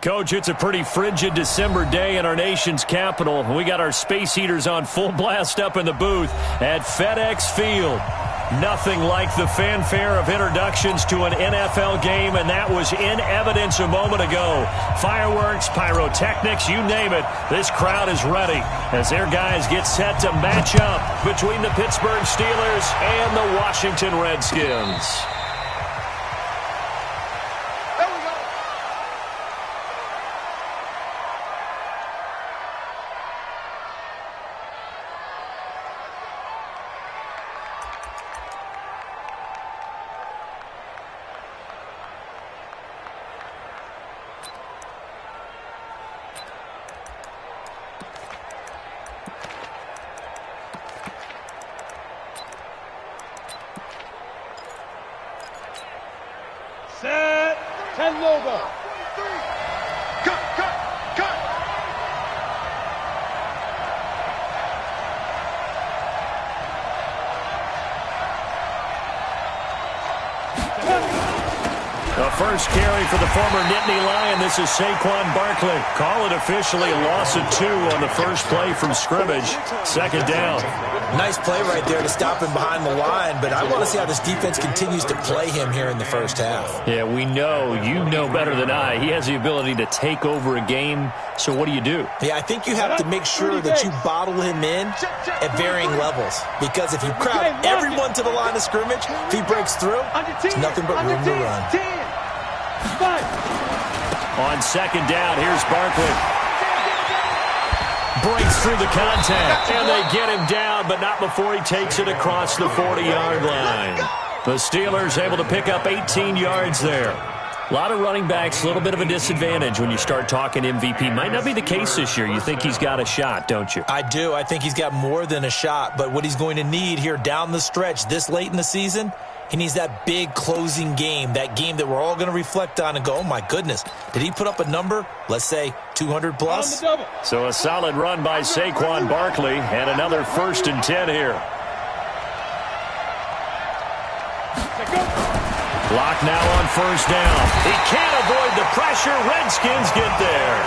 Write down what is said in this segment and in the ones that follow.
Coach, it's a pretty frigid December day in our nation's capital. We got our space heaters on full blast up in the booth at FedEx Field. Nothing like the fanfare of introductions to an NFL game, and that was in evidence a moment ago. Fireworks, pyrotechnics, you name it. This crowd is ready as their guys get set to match up between the Pittsburgh Steelers and the Washington Redskins. Set, 10 over. Cut. The first carry for the former Nittany Lion. This is Saquon Barkley. Call it officially a loss of 2 on the first play from scrimmage. Second down. Nice play right there to stop him behind the line, but I want to see how this defense continues to play him here in the first half. Yeah, we know, you know better than I, he has the ability to take over a game. So what do? Yeah, I think you have to make sure that you bottle him in at varying levels, because if you crowd everyone to the line of scrimmage, if he breaks through, it's nothing but room to run. On second down, here's Barkley. Breaks through the contact, and they get him down, but not before he takes it across the 40-yard line. The Steelers able to pick up 18 yards there. A lot of running backs, a little bit of a disadvantage when you start talking MVP. Might not be the case this year. You think he's got a shot, don't you? I do. I think he's got more than a shot, but what he's going to need here down the stretch this late in the season, he needs that big closing game, that game that we're all going to reflect on and go, oh, my goodness, did he put up a number, let's say, 200 plus? So a solid run by Saquon Barkley, and another 1st and 10 here. Block now on first down. He can't avoid the pressure. Redskins get there.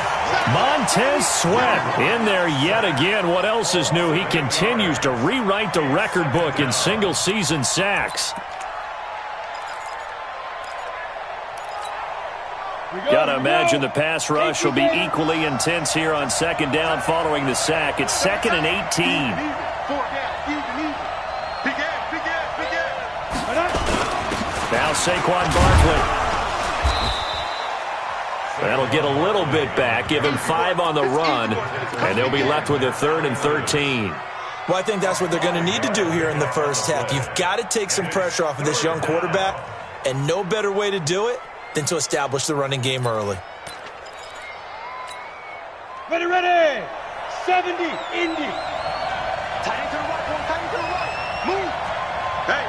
Montez Sweat in there yet again. What else is new? He continues to rewrite the record book in single-season sacks. Got to imagine the pass rush will be equally intense here on second down following the sack. It's 2nd and 18. Now Saquon Barkley. That'll get a little bit back, give him 5 on the run, and they'll be left with a 3rd and 13. Well, I think that's what they're going to need to do here in the first half. You've got to take some pressure off of this young quarterback, and no better way to do it than to establish the running game early. Ready. 70, Indy. Tight end to the right. Move. Hey.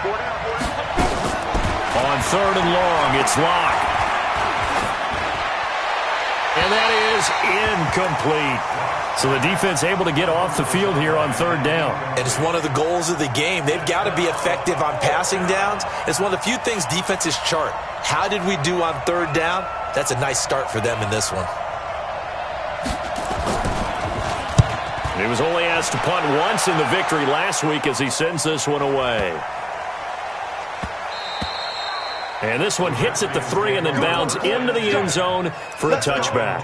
4 down. On 3rd and long, it's Locke. And that is incomplete. So the defense able to get off the field here on 3rd down. And it's one of the goals of the game. They've got to be effective on passing downs. It's one of the few things defenses chart. How did we do on 3rd down? That's a nice start for them in this one. He was only asked to punt once in the victory last week as he sends this one away. And this one hits at the 3 and then bounds into the end zone for a touchback.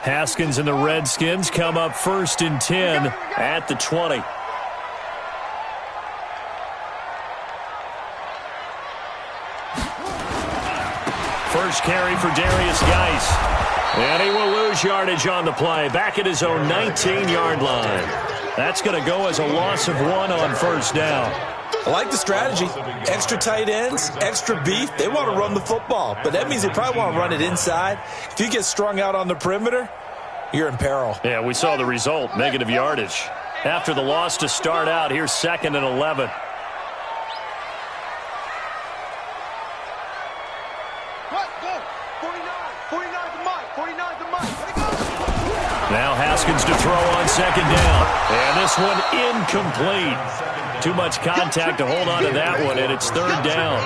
Haskins and the Redskins come up 1st and 10 at the 20. First carry for Darius Geis. And he will lose yardage on the play. Back at his own 19-yard line. That's going to go as a loss of 1 on first down. I like the strategy. Extra tight ends, extra beef. They want to run the football, but that means they probably want to run it inside. If you get strung out on the perimeter, you're in peril. Yeah, we saw the result, negative yardage. After the loss to start out, here's 2nd and 11. Now Haskins to throw on second down. And this one incomplete. Too much contact to hold on to that one, and it's third down.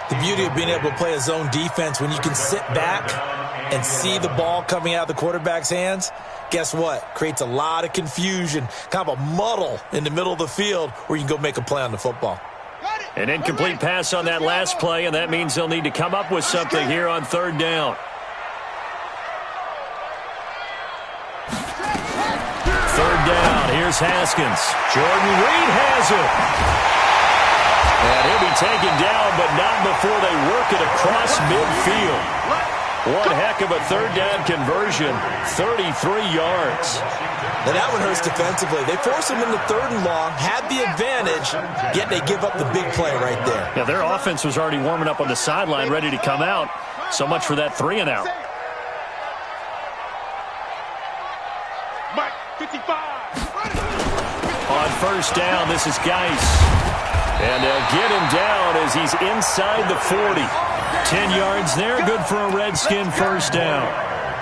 The beauty of being able to play a zone defense when you can sit back and see the ball coming out of the quarterback's hands, guess what? Creates a lot of confusion, kind of a muddle in the middle of the field where you can go make a play on the football. An incomplete pass on that last play, and that means they'll need to come up with something here on third down. Third down, here's Haskins. Jordan Reed has it. And he'll be taken down, but not before they work it across midfield. One heck of a third down conversion, 33 yards. Now that one hurts defensively. They force him into third and long, had the advantage, yet they give up the big play right there. Yeah, their offense was already warming up on the sideline, ready to come out. So much for that 3 and out. Mike, 55. On first down, this is Geis. And they'll get him down as he's inside the 40. 10 yards there, good for a Redskin first down.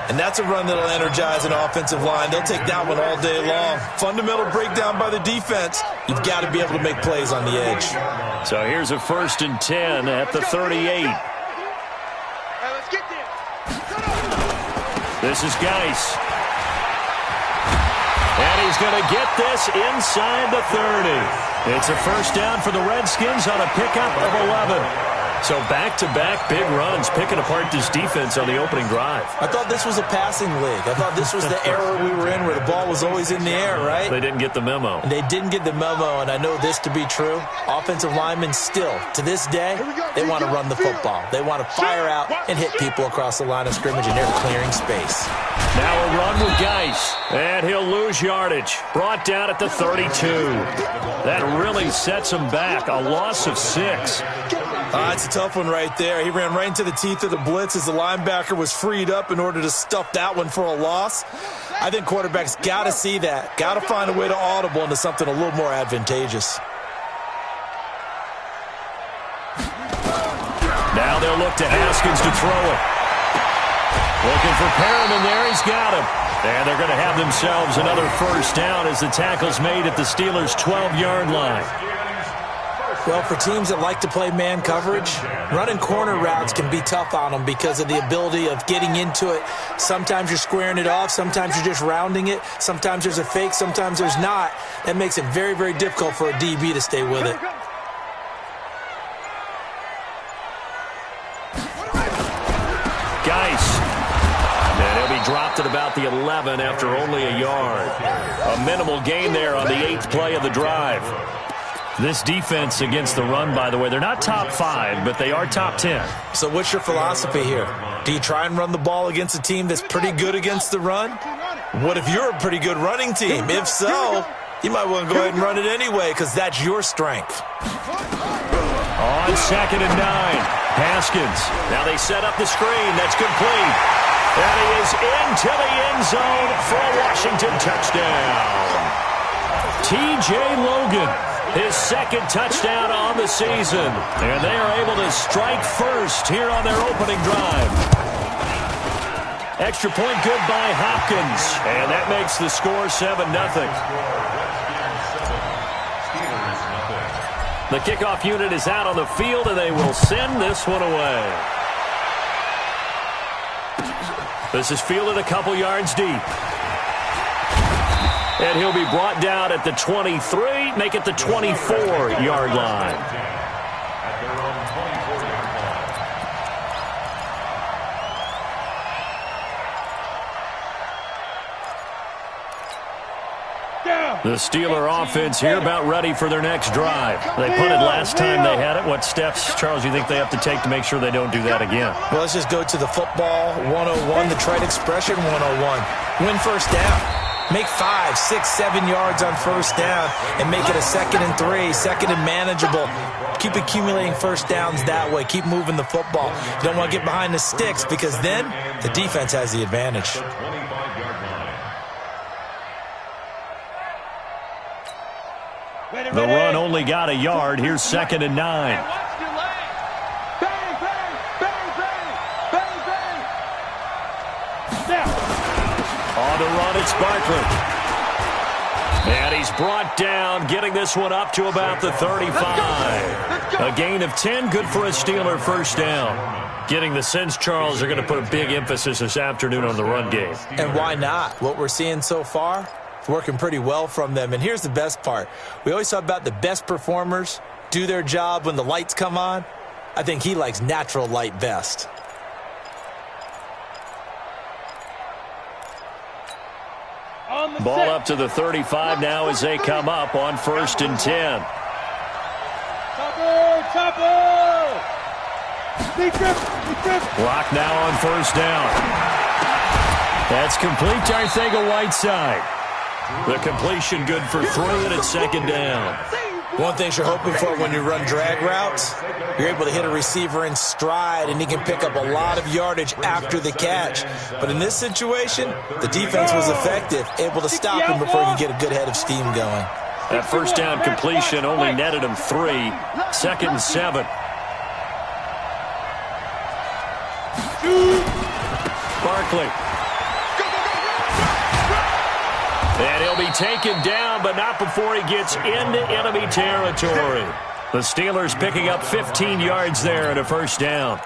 And that's a run that'll energize an offensive line. They'll take that one all day long. Fundamental breakdown by the defense. You've got to be able to make plays on the edge. So here's a 1st and 10 at the 38. Let's get there. This is Geis. And he's going to get this inside the 30. It's a first down for the Redskins on a pickup of 11. So back-to-back big runs, picking apart this defense on the opening drive. I thought this was a passing league. I thought this was the era we were in where the ball was always in the air, right? They didn't get the memo. And they didn't get the memo, and I know this to be true. Offensive linemen still, to this day, they want to run the football. They want to fire out and hit people across the line of scrimmage, and they're clearing space. Now a run with Geis, and he'll lose yardage. Brought down at the 32. That really sets him back, a loss of 6. It's a tough one right there. He ran right into the teeth of the blitz as the linebacker was freed up in order to stuff that one for a loss. I think quarterbacks got to see that. Got to find a way to audible into something a little more advantageous. Now they'll look to Haskins to throw it. Looking for Perriman there. He's got him. And they're going to have themselves another first down as the tackle's made at the Steelers' 12-yard line. Well, for teams that like to play man coverage, running corner routes can be tough on them because of the ability of getting into it. Sometimes you're squaring it off. Sometimes you're just rounding it. Sometimes there's a fake. Sometimes there's not. That makes it very, very difficult for a DB to stay with it. Geis. And he'll be dropped at about the 11 after only a yard. A minimal gain there on the 8th play of the drive. This defense against the run, by the way, they're not top 5, but they are top 10. So what's your philosophy here? Do you try and run the ball against a team that's pretty good against the run? What if you're a pretty good running team? If so, you might want to go ahead and run it anyway because that's your strength. On 2nd and 9, Haskins. Now they set up the screen. That's complete. And he is into the end zone for a Washington touchdown. T.J. Logan. His 2nd touchdown on the season. And they are able to strike first here on their opening drive. Extra point good by Hopkins. And that makes the score 7-0. The kickoff unit is out on the field, and they will send this one away. This is fielded a couple yards deep. And he'll be brought down at the 23, make it the 24-yard line. The Steeler offense here about ready for their next drive. They punted last time they had it. What steps, Charles, do you think they have to take to make sure they don't do that again? Well, let's just go to the football 101, the trite expression 101. Win first down. Make 5, 6, 7 yards on first down and make it a 2nd and 3, 2nd and manageable. Keep accumulating first downs that way. Keep moving the football. You don't want to get behind the sticks because then the defense has the advantage. The run only got a yard. Here's 2nd and 9. On the run down, it's Barkley. And he's brought down, getting this one up to about the 35. A gain of 10, good for a Steeler first down. Getting the sense, Charles, are going to put a big emphasis this afternoon on the run game. And why not? What we're seeing so far, it's working pretty well from them. And here's the best part. We always talk about the best performers do their job when the lights come on. I think he likes natural light best. Ball up to the 35 now as they come up on 1st and 10. Chopper! Block now on 1st down. That's complete to Arcega-Whiteside. The completion good for 3, and it's 2nd down. One thing you're hoping for when you run drag routes, you're able to hit a receiver in stride, and he can pick up a lot of yardage after the catch. But in this situation, the defense was effective, able to stop him before he could get a good head of steam going. That 1st down completion only netted him 3. 2nd and 7. Barkley. And he'll be taken down, but not before he gets into enemy territory. The Steelers picking up 15 yards there and a 1st down.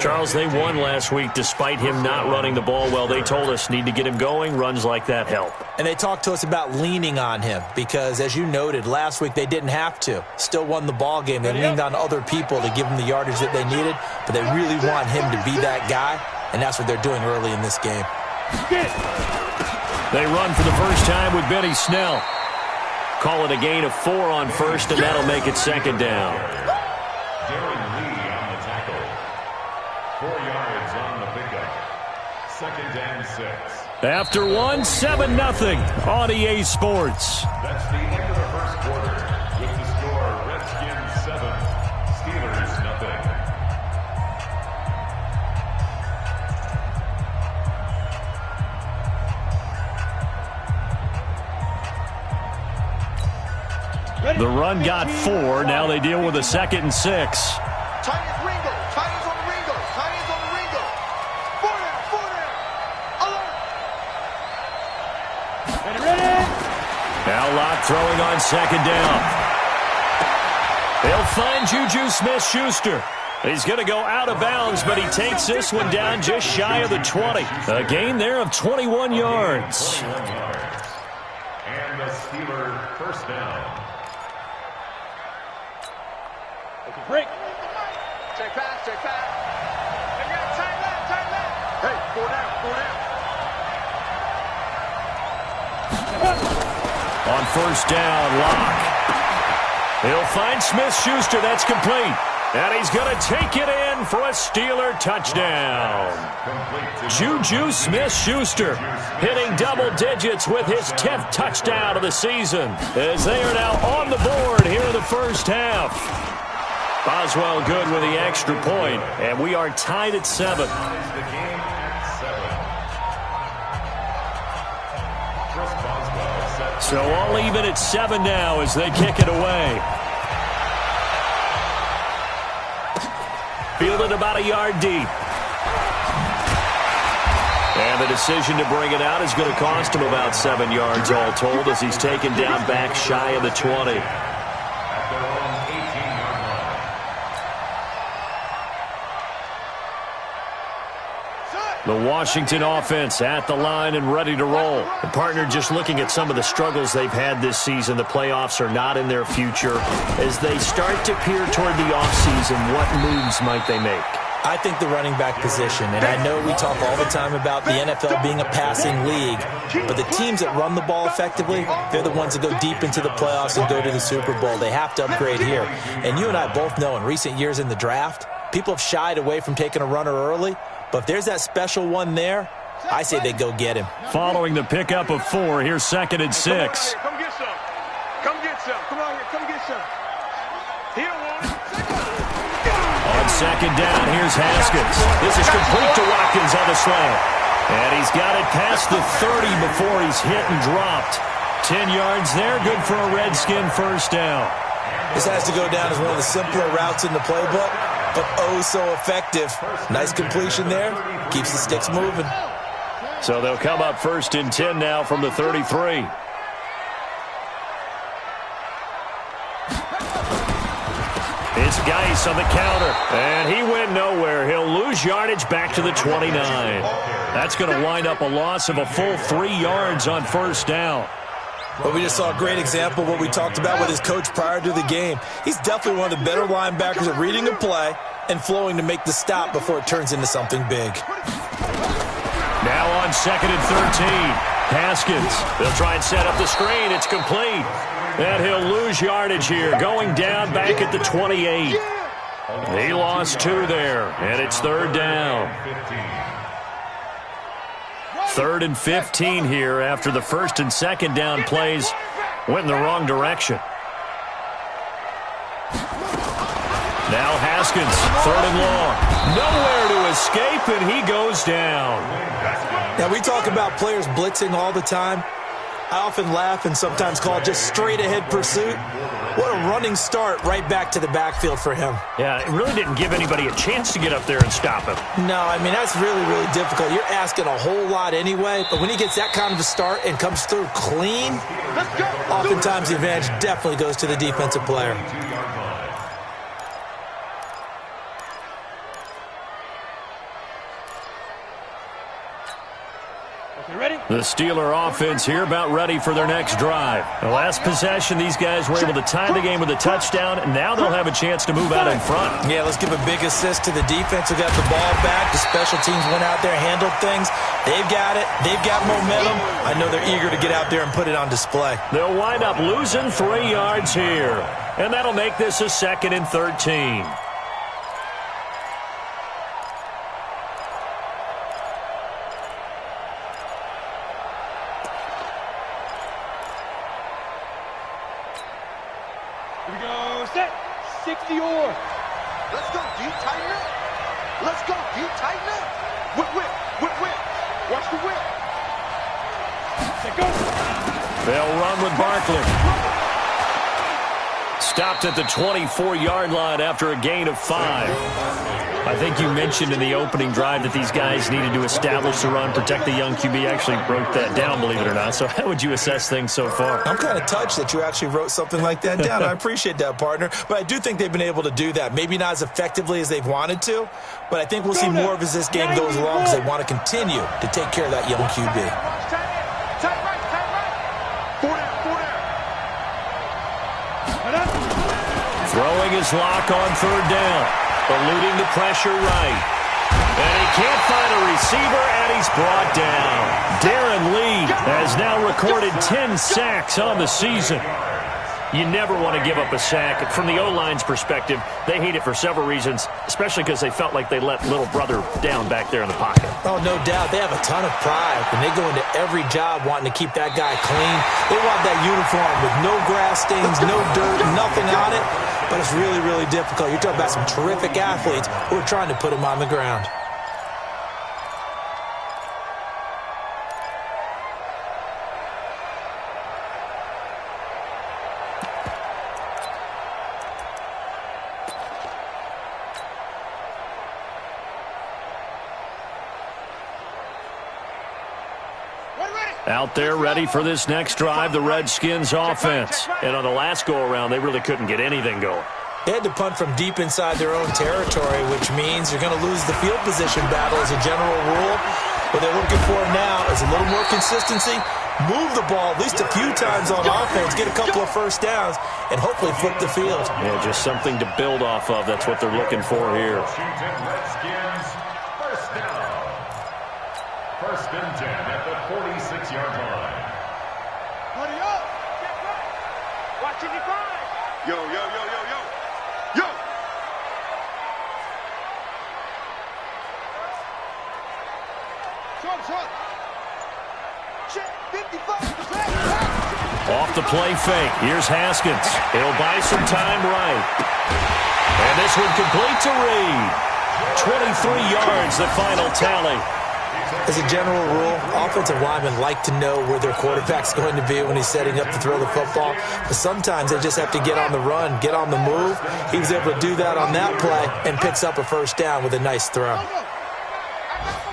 Charles, they won last week despite him not running the ball well. They told us need to get him going. Runs like that help. And they talked to us about leaning on him because, as you noted, last week they didn't have to. Still won the ball game. They leaned on other people to give them the yardage that they needed, but they really want him to be that guy, and that's what they're doing early in this game. They run for the first time with Benny Snell. Call it a gain of 4 on 1st, and that'll make it 2nd down. Darren Lee on the tackle. 4 yards on the pickup. 2nd and 6. After 1, 7-0 on EA Sports. That's the end of the 1st quarter with the score Redskins 7, Steelers nothing. The run got 4. Now they deal with a 2nd and 6. Titans Ringo. Titans on the Ringo. Titans on the Ringo. 4 down. Alert. Ready? Now Locke throwing on 2nd down. They'll find Juju Smith-Schuster. He's going to go out of bounds, but he takes this one down just shy of the 20. A gain there of 21 yards. And the Steeler 1st down. Break. Check pass. They got tight left. Hey, 4 down. On 1st down, Locke. He'll find Smith-Schuster. That's complete. And he's going to take it in for a Steeler touchdown. Juju Smith-Schuster hitting double digits with his 10th touchdown of the season, as they are now on the board here in the 1st half. Boswell good with the extra point, and we are tied at 7. So all even at 7 now as they kick it away. Fielded about a yard deep. And the decision to bring it out is going to cost him about 7 yards all told as he's taken down back shy of the 20. The Washington offense at the line and ready to roll. The partner just looking at some of the struggles they've had this season. The playoffs are not in their future. As they start to peer toward the offseason, what moves might they make? I think the running back position, and I know we talk all the time about the NFL being a passing league, but the teams that run the ball effectively, they're the ones that go deep into the playoffs and go to the Super Bowl. They have to upgrade here. And you and I both know in recent years in the draft, people have shied away from taking a runner early. But if there's that special one there, I say they go get him. Following the pickup of 4, here's 2nd and 6. Come get some. Come get some. Come on here. Come get some. He don't want it. On 2nd down, here's Haskins. This is complete to Watkins on the slant. And he's got it past the 30 before he's hit and dropped. 10 yards there, good for a Redskin 1st down. This has to go down as one of the simpler routes in the playbook, but oh so effective. Nice completion there. Keeps the sticks moving. So they'll come up 1st and 10 now from the 33. It's Geis on the counter, and he went nowhere. He'll lose yardage back to the 29. That's going to wind up a loss of a full 3 yards on 1st down. Well, we just saw a great example of what we talked about with his coach prior to the game. He's definitely one of the better linebackers at reading a play and flowing to make the stop before it turns into something big. Now on 2nd and 13, Haskins. They'll try and set up the screen. It's complete. And he'll lose yardage here, going down back at the 28. He lost 2 there, and it's 3rd down. 3rd and 15 here after the 1st and 2nd down plays went in the wrong direction. Now Haskins, 3rd and long. Nowhere to escape, and he goes down. Now, we talk about players blitzing all the time. I often laugh and sometimes call it just straight-ahead pursuit. What a running start right back to the backfield for him. Yeah, it really didn't give anybody a chance to get up there and stop him. No, I mean, that's really, really difficult. You're asking a whole lot anyway, but when he gets that kind of a start and comes through clean, oftentimes the advantage definitely goes to the defensive player. The Steeler offense here about ready for their next drive. The last possession, these guys were able to tie the game with a touchdown, and now they'll have a chance to move out in front. Yeah, let's give a big assist to the defense who got the ball back. The special teams went out there, handled things. They've got it. They've got momentum. I know they're eager to get out there and put it on display. They'll wind up losing 3 yards here, and that'll make this a 2nd and 13. Here we go, set, 60 or. Let's go, deep, tighten up. Let's go, deep, tighten up. Whip, whip, whip, whip. Watch the whip. Set, go. They'll run with Barkley. Stopped at the 24-yard line after a gain of 5. I think you mentioned in the opening drive that these guys needed to establish the run, protect the young QB. Actually wrote that down, believe it or not. So how would you assess things so far? I'm kind of touched that you actually wrote something like that down. I appreciate that, partner. But I do think they've been able to do that. Maybe not as effectively as they've wanted to, but I think we'll see more of as this game goes along because they want to continue to take care of that young QB. Tight right, tight right. 4 down, 4 down. Throwing his lock on 3rd down. Eluding the pressure right. And he can't find a receiver, and he's brought down. Darren Lee has now recorded 10 sacks on the season. You never want to give up a sack. From the O-line's perspective, they hate it for several reasons, especially because they felt like they let little brother down back there in the pocket. Oh, no doubt. They have a ton of pride, and they go into every job wanting to keep that guy clean. They want that uniform with no grass stains, no dirt, nothing on it. But it's really, really difficult. You're talking about some terrific athletes who are trying to put him on the ground. Out there ready for this next drive, the Redskins offense. And on the last go-around, they really couldn't get anything going. They had to punt from deep inside their own territory, which means you're going to lose the field position battle as a general rule. What they're looking for now is a little more consistency, move the ball at least a few times on offense, get a couple of 1st downs, and hopefully flip the field. Yeah, just something to build off of. That's what they're looking for here. Redskins, 1st down. 1st and 10 at the 46-yard line. Put it up. Watch it, define. Yo, yo, yo, yo, yo. Yo. Short. Check, 55%. Off the play fake. Here's Haskins. He'll buy some time right. And this one complete to Reed. 23 yards, the final tally. As a general rule, offensive linemen like to know where their quarterback's going to be when he's setting up to throw the football. But sometimes they just have to get on the run, get on the move. He was able to do that on that play and picks up a 1st down with a nice throw. I got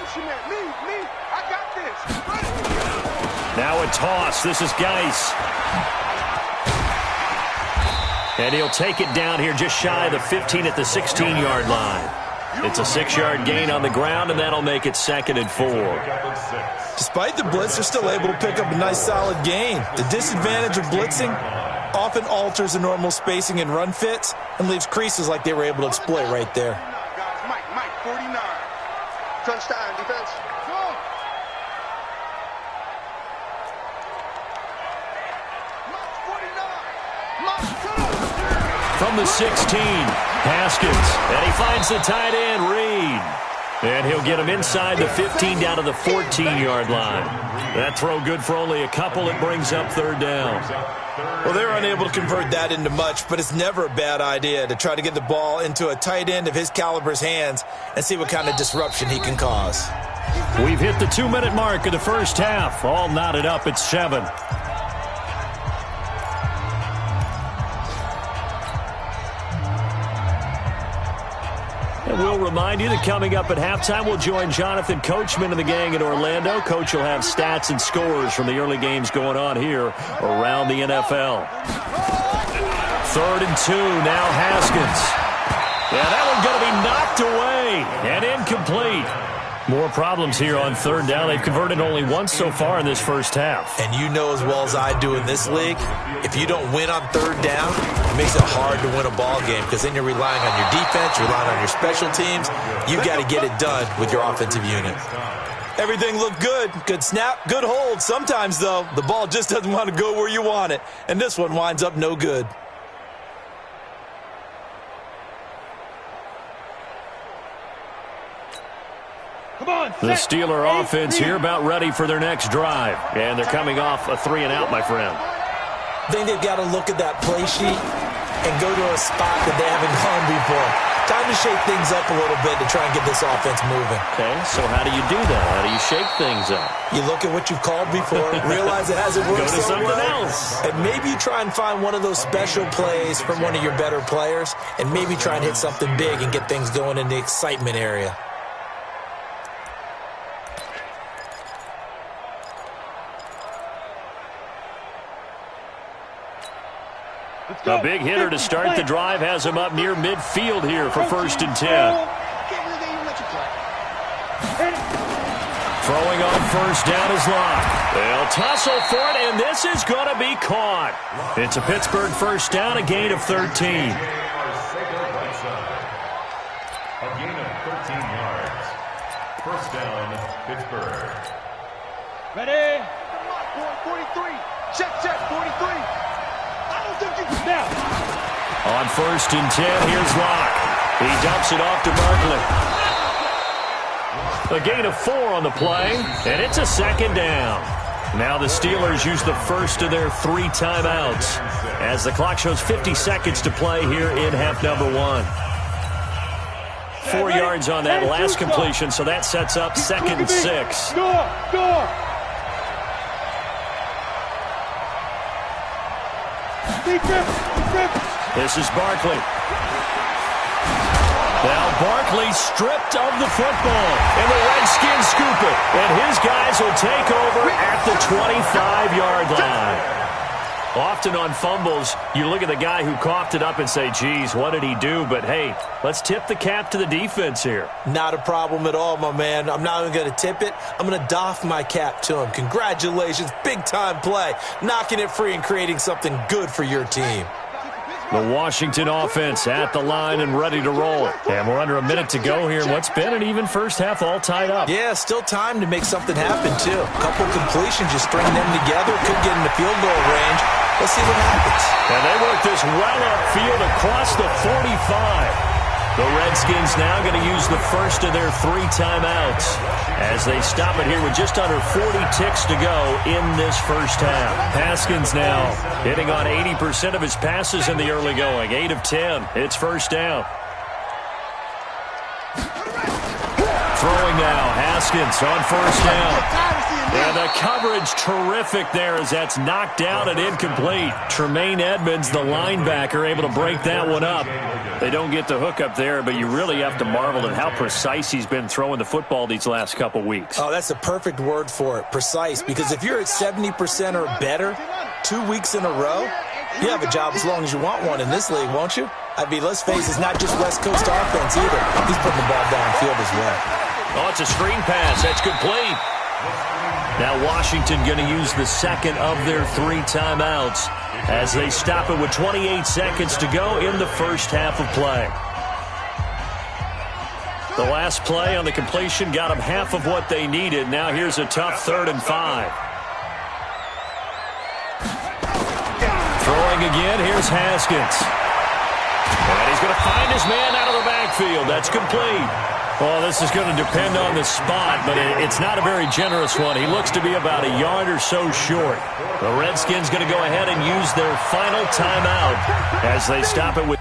motion there. Me. I got this. a toss. This is Geis. And he'll take it down here just shy of the 15 at the 16-yard line. It's a 6-yard gain on the ground, and that'll make it 2nd and 4. Despite the blitz, they're still able to pick up a nice solid gain. The disadvantage of blitzing often alters the normal spacing and run fits and leaves creases like they were able to exploit right there. Mike, 49. Touchdown, defense. From the 16, Haskins, and he finds the tight end, Reed. And he'll get him inside the 15 down to the 14-yard line. That throw good for only a couple. It brings up 3rd down. Well, they were unable to convert that into much, but it's never a bad idea to try to get the ball into a tight end of his caliber's hands and see what kind of disruption he can cause. We've hit the 2-minute mark of the first half. All knotted up at 7. And we'll remind you that coming up at halftime, we'll join Jonathan Coachman and the gang in Orlando. Coach will have stats and scores from the early games going on here around the NFL. 3rd and 2, now Haskins. Yeah, that one's going to be knocked away and incomplete. More problems here on 3rd down. They've converted only once so far in this first half. And you know as well as I do in this league, if you don't win on 3rd down, it makes it hard to win a ball game because then you're relying on your defense, you're relying on your special teams. You've got to get it done with your offensive unit. Everything looked good. Good snap, good hold. Sometimes, though, the ball just doesn't want to go where you want it. And this one winds up no good. The Steeler offense here about ready for their next drive. And they're coming off a 3-and-out, my friend. I think they've got to look at that play sheet and go to a spot that they haven't gone before. Time to shake things up a little bit to try and get this offense moving. Okay, so how do you do that? How do you shake things up? You look at what you've called before, realize it hasn't worked Go to so something well, else. and maybe you try and find one of those special plays from one of your better players, and maybe try and hit something big and get things going in the excitement area. A big hitter to start the drive has him up near midfield here for 1st and 10. Throwing on 1st down is Locke. They'll tussle for it, and this is going to be caught. It's a Pittsburgh 1st down, a gain of 13. A gain of 13 yards. 1st down, Pittsburgh. Ready? 43. Check, 43. Now. On 1st and 10, here's Locke. He dumps it off to Barkley. A gain of 4 on the play, and it's a 2nd down. Now the Steelers use the first of their 3 timeouts as the clock shows 50 seconds to play here in half number 1. 4 yards on that last completion, so that sets up 2nd and 6. Door. This is Barkley. Now Barkley stripped of the football, and the Redskins scoop it. And his guys will take over at the 25-yard line. Often on fumbles, you look at the guy who coughed it up and say, geez, what did he do? But, hey, let's tip the cap to the defense here. Not a problem at all, my man. I'm not even going to tip it. I'm going to doff my cap to him. Congratulations. Big-time play. Knocking it free and creating something good for your team. The Washington offense at the line and ready to roll. And we're under a minute to go here. What's been an even first half all tied up. Yeah, still time to make something happen, too. A couple completions, you string them together. Could get in the field goal range. Let's see what happens. And they work this well upfield across the 45. The Redskins now going to use the first of their 3 timeouts as they stop it here with just under 40 ticks to go in this first half. Haskins now hitting on 80% of his passes in the early going. 8 of 10. It's 1st down. Throwing now. Haskins on 1st down. And the coverage terrific there as that's knocked down and incomplete. Tremaine Edmonds, the linebacker, able to break that one up. They don't get the hook up there, but you really have to marvel at how precise he's been throwing the football these last couple weeks. Oh, that's the perfect word for it, precise, because if you're at 70% or better 2 weeks in a row, you have a job as long as you want one in this league, won't you? I mean, let's face it, it's not just West Coast offense either. He's putting the ball downfield as well. Oh, it's a screen pass. That's complete. Now Washington going to use the second of their 3 timeouts as they stop it with 28 seconds to go in the first half of play. The last play on the completion got them half of what they needed. Now here's a tough 3rd and 5. Throwing again, here's Haskins. And he's going to find his man out of the backfield. That's complete. Well, this is going to depend on the spot, but it's not a very generous one. He looks to be about a yard or so short. The Redskins going to go ahead and use their final timeout as they stop it with...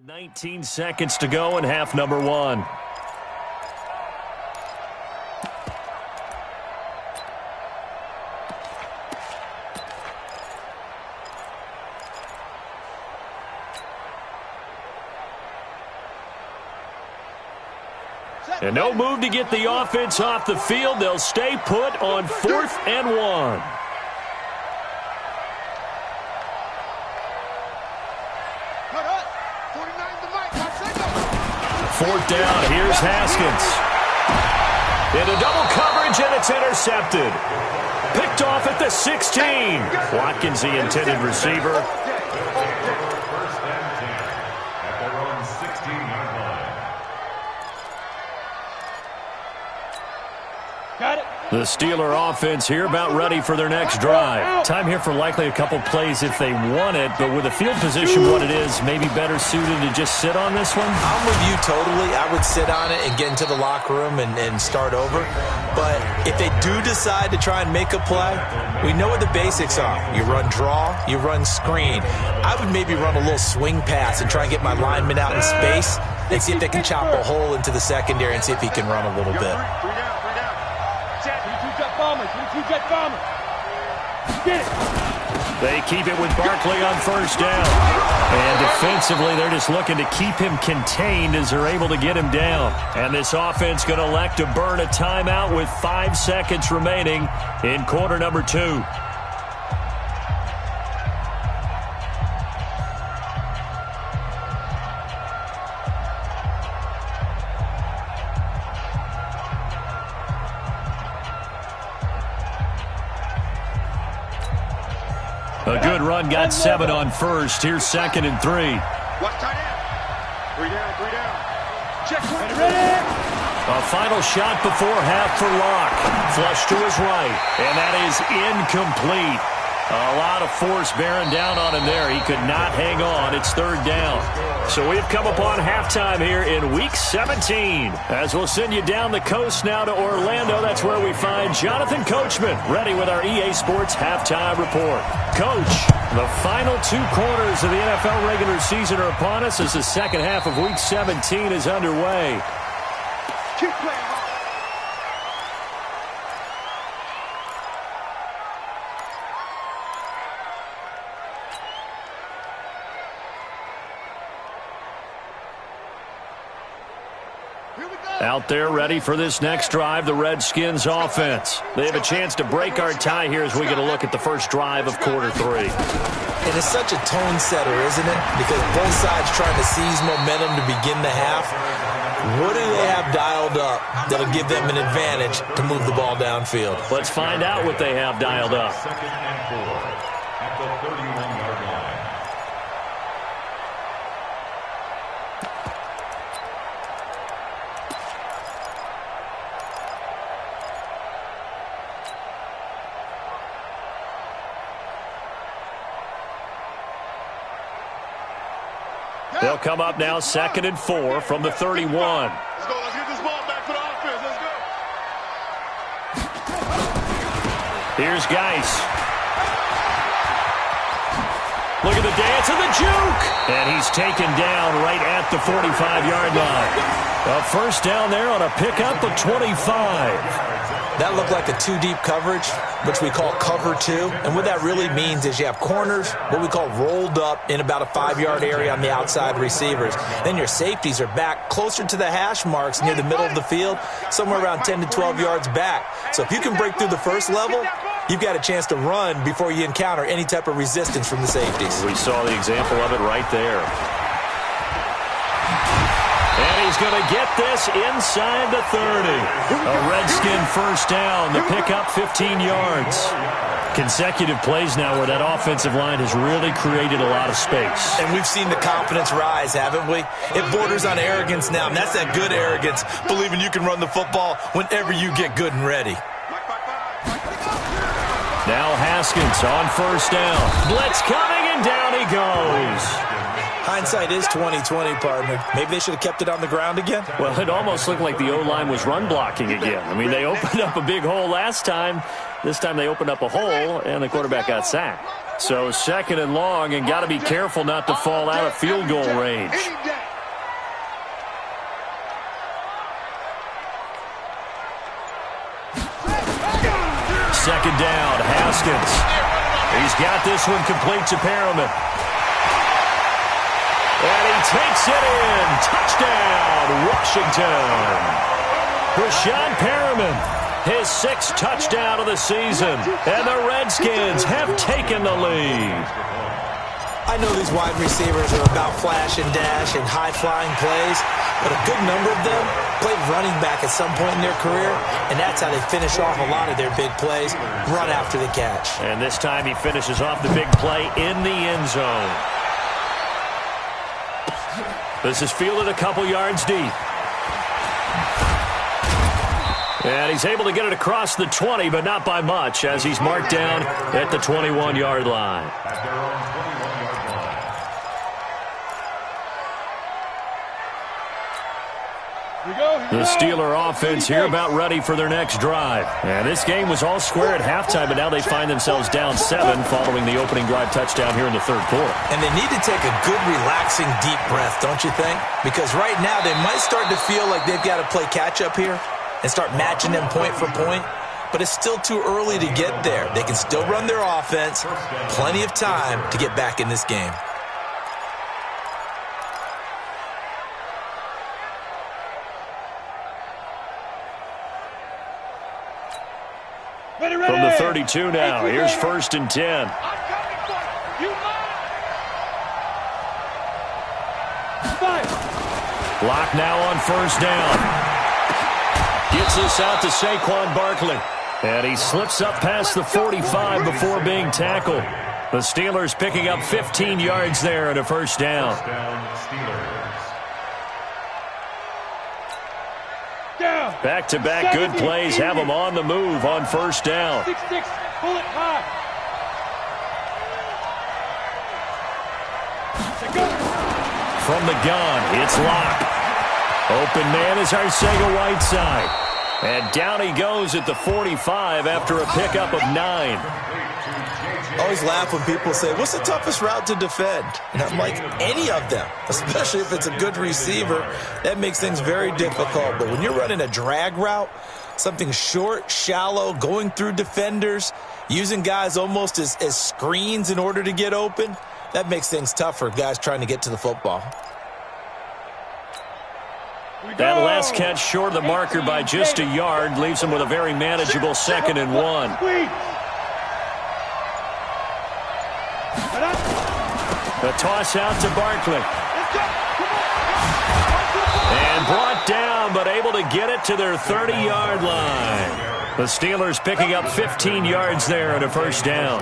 ...19 seconds to go in half number 1. And no move to get the offense off the field. They'll stay put on 4th and 1. Fourth down, here's Haskins. Into double coverage, and it's intercepted. Picked off at the 16. Watkins, the intended receiver. First and 10 at their own 16-yard line. Got it. The Steeler offense here about ready for their next drive. Time here for likely a couple plays if they want it, but with the field position what it is, maybe better suited to just sit on this one? I'm with you totally. I would sit on it and get into the locker room and start over. But if they do decide to try and make a play, we know what the basics are. You run draw, you run screen. I would maybe run a little swing pass and try and get my lineman out in space and see if they can chop a hole into the secondary and see if he can run a little bit. They keep it with Barkley on first down. And defensively, they're just looking to keep him contained as they're able to get him down. And this offense going to elect to burn a timeout with 5 seconds remaining in quarter number 2. A good run, got 7 on first. Here's 2nd and 3. Watch tight end. 3 down, 3 down. Check. Ready. A final shot before half for Locke. Flush to his right, and that is incomplete. A lot of force bearing down on him there. He could not hang on. It's third down. So we've come upon halftime here in Week 17. As we'll send you down the coast now to Orlando, that's where we find Jonathan Coachman, ready with our EA Sports Halftime Report. Coach, the final 2 quarters of the NFL regular season are upon us as the second half of Week 17 is underway. Keep playing. Out there ready for this next drive, the Redskins offense. They have a chance to break our tie here as we get a look at the first drive of quarter 3. And it's such a tone setter, isn't it? Because both sides trying to seize momentum to begin the half. What do they have dialed up that'll give them an advantage to move the ball downfield? Let's find out what they have dialed up. 2nd and 4 at the 31-yard line. They'll come up now 2nd and 4 from the 31. Let's go. Let's get this ball back for the offense. Let's go. Here's Geis. Look at the dance and the juke. And he's taken down right at the 45-yard line. A first down there on a pickup of 25. That looked like a 2-deep coverage, which we call cover 2. And what that really means is you have corners, what we call rolled up in about a 5-yard area on the outside receivers. Then your safeties are back closer to the hash marks near the middle of the field, somewhere around 10 to 12 yards back. So if you can break through the first level, you've got a chance to run before you encounter any type of resistance from the safeties. We saw the example of it right there. And he's going to get this inside the 30. A Redskin first down. The pickup 15 yards. Consecutive plays now where that offensive line has really created a lot of space. And we've seen the confidence rise, haven't we? It borders on arrogance now, and that's that good arrogance, believing you can run the football whenever you get good and ready. Now Haskins on first down. Blitz coming, and down he goes. Hindsight is 20/20, partner. Maybe they should have kept it on the ground again. Well, it almost looked like the O-line was run blocking again. I mean, they opened up a big hole last time. This time they opened up a hole, and the quarterback got sacked. So 2nd and long, and got to be careful not to fall out of field goal range. 2nd down, Haskins. He's got this one complete to Perriman. And he takes it in. Touchdown, Washington. Rashawn Perriman, his 6th touchdown of the season. And the Redskins have taken the lead. I know these wide receivers are about flash and dash and high-flying plays, but a good number of them played running back at some point in their career, and that's how they finish off a lot of their big plays, run after the catch. And this time he finishes off the big play in the end zone. This is fielded a couple yards deep. And he's able to get it across the 20, but not by much, as he's marked down at the 21-yard line. At their own 21-yard line. The Steeler offense here about ready for their next drive. And this game was all square at halftime, but now they find themselves down 7 following the opening drive touchdown here in the 3rd quarter. And they need to take a good, relaxing, deep breath, don't you think? Because right now they might start to feel like they've got to play catch-up here and start matching them point for point. But it's still too early to get there. They can still run their offense. Plenty of time to get back in this game. From the 32 now, here's 1st and 10. Block now on first down. Gets this out to Saquon Barkley. And he slips up past the 45 before being tackled. The Steelers picking up 15 yards there and a first down. First down, Steelers. Back-to-back good plays have them on the move on first down. 6-6, pull it high. From the gun, it's Locke. Open man is Arcega-Whiteside. And down he goes at the 45 after a pickup of 9. I always laugh when people say, what's the toughest route to defend? And I'm like, any of them, especially if it's a good receiver. That makes things very difficult. But when you're running a drag route, something short, shallow, going through defenders, using guys almost as screens in order to get open, that makes things tough for guys trying to get to the football. That last catch short of the marker by just a yard leaves him with a very manageable 2nd and 1. The toss out to Barkley. And brought down, but able to get it to their 30-yard line. The Steelers picking up 15 yards there and a first down.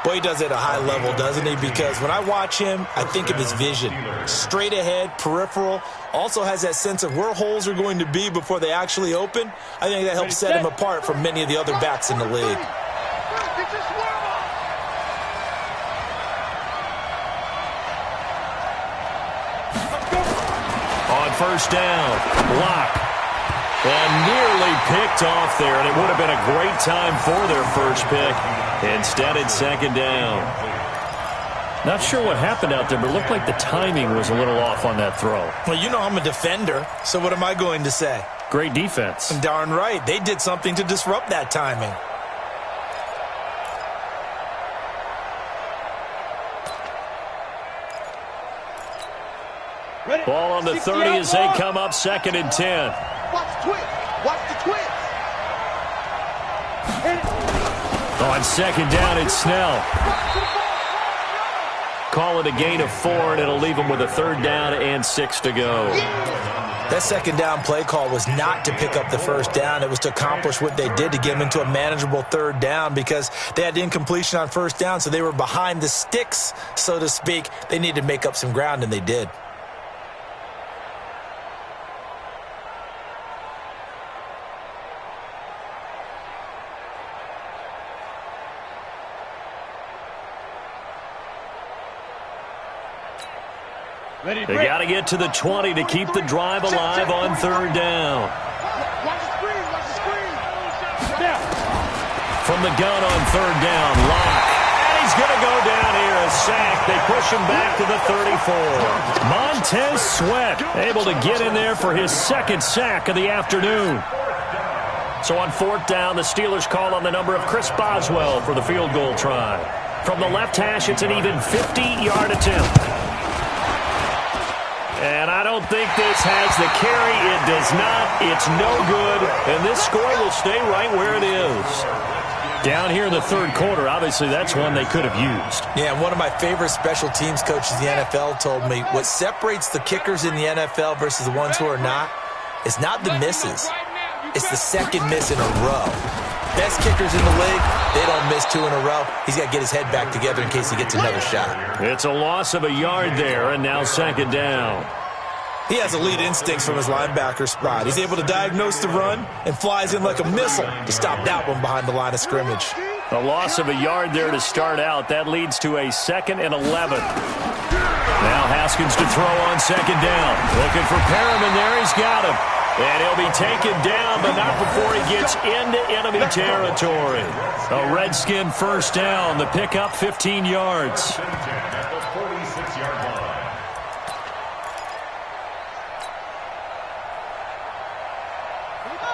Boy, he does it at a high level, doesn't he? Because when I watch him, I think of his vision. Straight ahead, peripheral. Also has that sense of where holes are going to be before they actually open. I think that helps set him apart from many of the other backs in the league. On first down, Locke. And nearly picked off there, and it would have been a great time for their first pick. Instead, it's 2nd down. Not sure what happened out there, but it looked like the timing was a little off on that throw. Well, you know I'm a defender, so what am I going to say? Great defense. Darn right. They did something to disrupt that timing. Ball on the 30 as they come up 2nd and 10. Watch the twist. Watch the twist. On 2nd down, it's Snell. Call it a gain of 4, and it'll leave them with a 3rd down and 6 to go. That 2nd down play call was not to pick up the first down. It was to accomplish what they did to get them into a manageable 3rd down because they had incompletion on first down, so they were behind the sticks, so to speak. They needed to make up some ground, and they did. They got to get to the 20 to keep the drive alive on 3rd down. Watch the screen. Watch the screen. From the gun on 3rd down, Locke. And he's going to go down here, a sack. They push him back to the 34. Montez Sweat able to get in there for his 2nd sack of the afternoon. So on 4th down, the Steelers call on the number of Chris Boswell for the field goal try. From the left hash, it's an even 50-yard attempt. And I don't think this has the carry. It does not. It's no good. And this score will stay right where it is. Down here in the 3rd quarter, obviously that's one they could have used. Yeah, and one of my favorite special teams coaches in the NFL told me what separates the kickers in the NFL versus the ones who are not is not the misses. It's the 2nd miss in a row. Best kickers in the league, they don't miss 2 in a row. He's got to get his head back together in case he gets another shot. It's a loss of a yard there, and now 2nd down. He has elite instincts from his linebacker spot. He's able to diagnose the run and flies in like a missile to stop that one behind the line of scrimmage. A loss of a yard there to start out. That leads to a 2nd and 11. Now Haskins to throw on 2nd down. Looking for Perriman there. He's got him. And he'll be taken down, but not before he gets into enemy territory. A Redskin first down. The pickup 15 yards.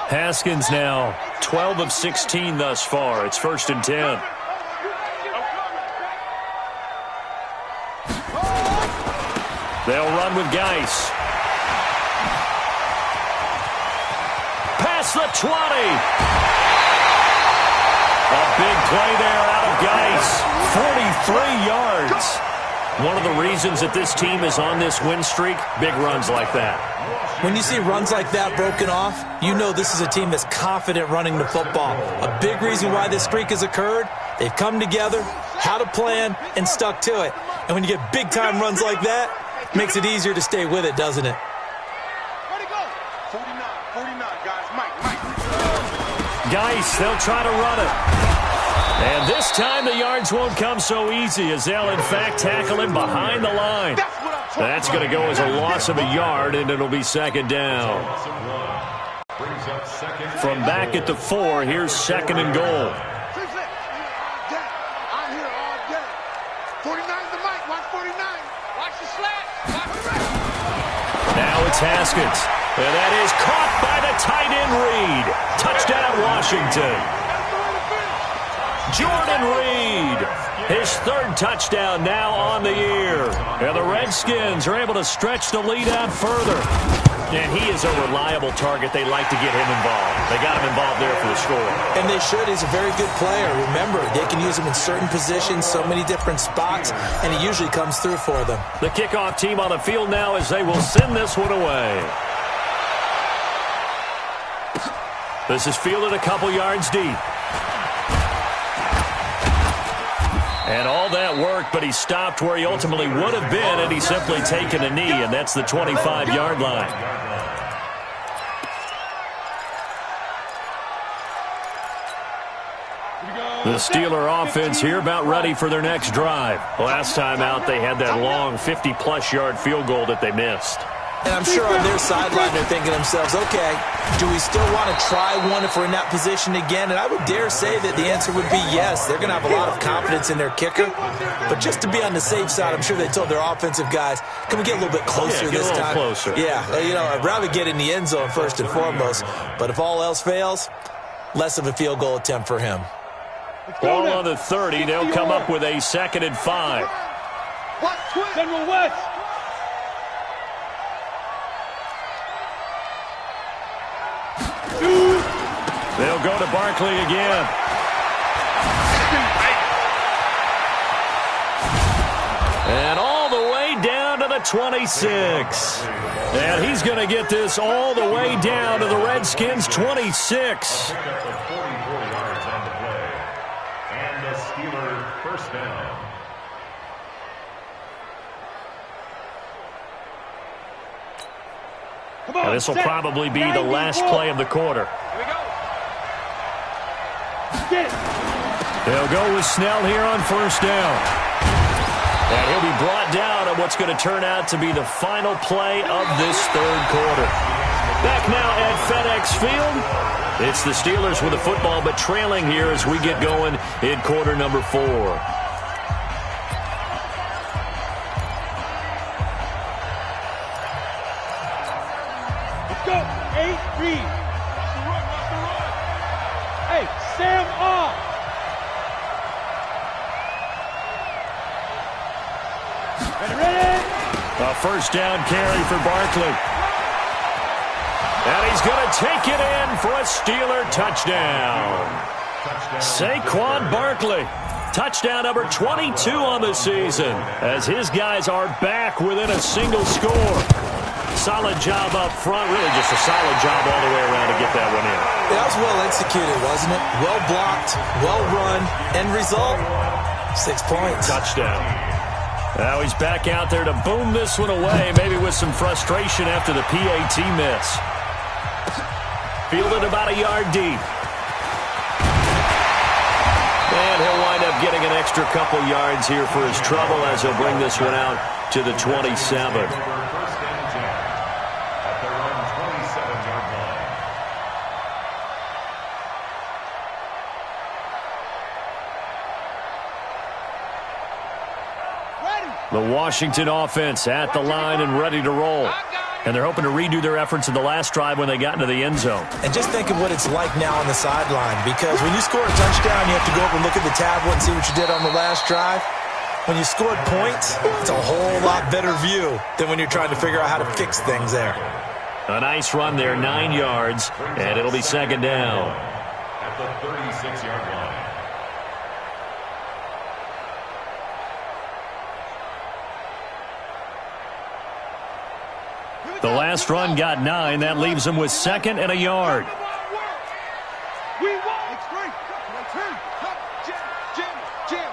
Haskins now 12 of 16 thus far. It's 1st and 10. They'll run with Geis. Past the 20. A big play there out of Geis. 43 yards. One of the reasons that this team is on this win streak, big runs like that. When you see runs like that broken off, you know this is a team that's confident running the football. A big reason why this streak has occurred, they've come together, had a plan, and stuck to it. And when you get big-time runs like that, it makes it easier to stay with it, doesn't it? Where'd he go? 49, guys. Mike. Geis, they'll try to run it. And this time the yards won't come so easy as they'll, in fact, tackle him behind the line. That's going to go as a loss of a yard, and it'll be second down. From back at the 4, here's second and goal. Now it's Haskins. And that is caught by the tight end Reed. Touchdown Washington. Jordan Reed, his third touchdown now on the year. And the Redskins are able to stretch the lead out further. And he is a reliable target. They like to get him involved. They got him involved there for the score. And they should. He's a very good player. Remember, they can use him in certain positions, so many different spots, and he usually comes through for them. The kickoff team on the field now as they will send this one away. This is fielded a couple yards deep. And all that worked, but he stopped where he ultimately would have been had he simply taken a knee, and that's the 25-yard line. The Steeler offense here about ready for their next drive. Last time out, they had that long 50-plus yard field goal that they missed. And I'm sure on their sideline they're thinking to themselves, okay, do we still want to try one if we're in that position again? And I would dare say that the answer would be yes. They're going to have a lot of confidence in their kicker. But just to be on the safe side, I'm sure they told their offensive guys, can we get a little bit closer this time? Closer. Yeah, you know, I'd rather get in the end zone first and foremost. But if all else fails, less of a field goal attempt for him. Ball on the 30. They'll come up with a 2nd and 5. General West. They'll go to Barkley again. And all the way down to the 26. And he's going to get this all the way down to the Redskins' 26. And the Steelers first down. And this will probably be the last play of the quarter. Here we go. They'll go with Snell here on first down. And he'll be brought down on what's going to turn out to be the final play of this third quarter. Back now at FedEx Field. It's the Steelers with the football, but trailing here as we get going in quarter number 4. Go. 8 Reed. Hey, Sam off. Ready? A first down carry for Barkley. And he's going to take it in for a Steeler touchdown. Saquon Barkley. Touchdown number 22 on the season as his guys are back within a single score. Solid job up front. Really just a solid job all the way around to get that one in. That was well executed, wasn't it? Well blocked, well run. End result, 6 points. Touchdown. Now he's back out there to boom this one away, maybe with some frustration after the PAT miss. Fielded about a yard deep. And he'll wind up getting an extra couple yards here for his trouble as he'll bring this one out to the 27. The Washington offense at the line and ready to roll. And they're hoping to redo their efforts in the last drive when they got into the end zone. And just think of what it's like now on the sideline, because when you score a touchdown, you have to go up and look at the tablet and see what you did on the last drive. When you scored points, it's a whole lot better view than when you're trying to figure out how to fix things there. A nice run there, 9 yards, and it'll be second down. At the 36-yard line. The last run got 9. That leaves him with 2nd and a yard. We won. It's great.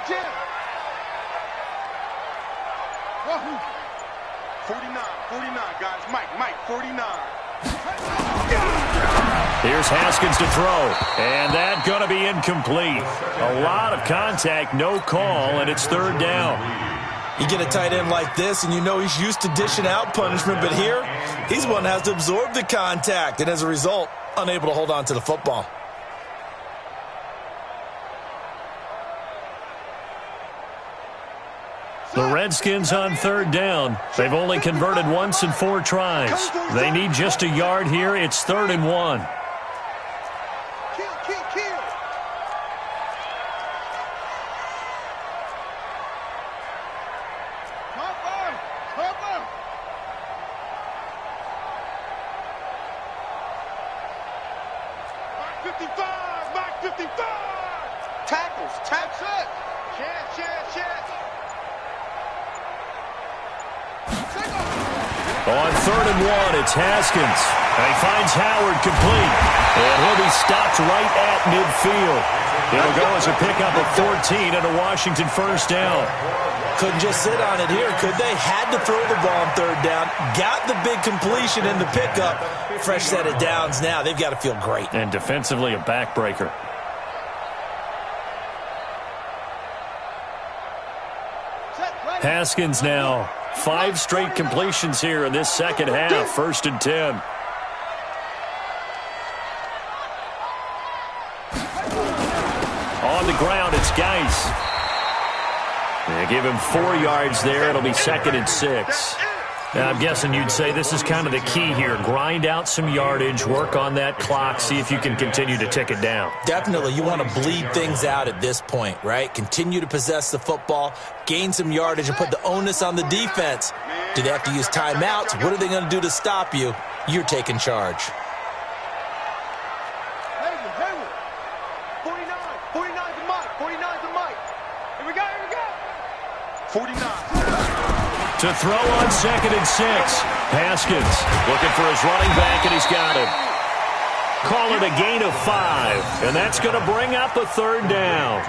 Jam. 49, guys. Mike, 49. Here's Haskins to throw, and that's going to be incomplete. A lot of contact, no call, and it's third down. You get a tight end like this, and you know he's used to dishing out punishment, but here, he's one that has to absorb the contact, and as a result, unable to hold on to the football. The Redskins on third down. They've only converted once in 4 tries. They need just a yard here. It's 3rd and 1. On 3rd and 1, it's Haskins. And he finds Howard complete. And he'll be stopped right at midfield. It'll go as a pickup of 14 and a Washington first down. Couldn't just sit on it here, could they? Had to throw the ball on 3rd down. Got the big completion in the pickup. Fresh set of downs now. They've got to feel great. And defensively, a backbreaker. Haskins now. 5 straight completions here in this second half. 1st and 10. On the ground, it's Geis. They give him 4 yards there. It'll be 2nd and 6. Now, I'm guessing you'd say this is kind of the key here. Grind out some yardage, work on that clock, see if you can continue to tick it down. Definitely. You want to bleed things out at this point, right? Continue to possess the football, gain some yardage, and put the onus on the defense. Do they have to use timeouts? What are they going to do to stop you? You're taking charge. 49. To throw on 2nd and 6. Haskins looking for his running back, and he's got him. Call it a gain of 5, and that's going to bring up a 3rd down.